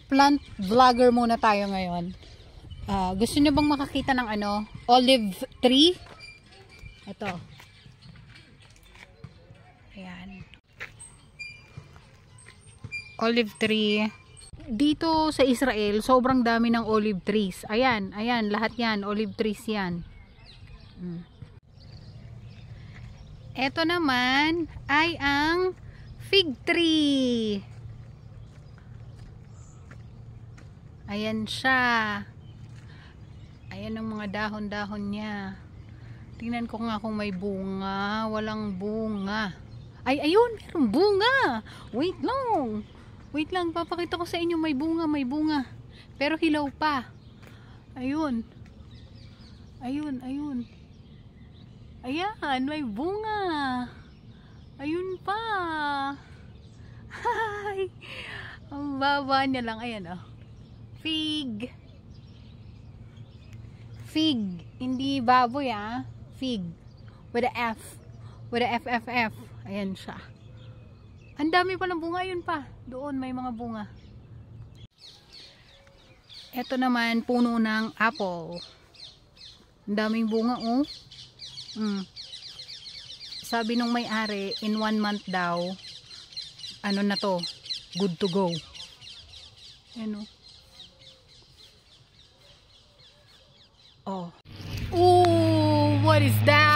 plant vlogger muna tayo ngayon. Gusto niyo bang makakita ng olive tree? Ito. Ayan. Olive tree. Dito sa Israel, sobrang dami ng olive trees. Ayan, ayan, lahat yan, olive trees yan. Ito naman ay ang fig tree. Ayan siya. Ayan ang mga dahon-dahon niya. Tingnan ko nga kung may bunga. Walang bunga. Ay, ayun, mayroong bunga. Wait lang. Wait lang, papakita ko sa inyo, may bunga, may bunga. Pero hilaw pa. Ayun. Ayun, ayun. Ayan, may bunga. Ayun pa. Hi. Ang baba niya lang. Ayan, oh. Fig. Fig. Hindi baboy, ah. Fig. With a F. With a F. Ayan siya. Ang dami pa ng bunga, yun pa. Doon may mga bunga. Ito naman, puno ng apple. Ang daming bunga, oh. Sabi nung may-ari, in 1 month daw, ano na to, good to go. Ayan, oh. Oh. Ooh, what is that?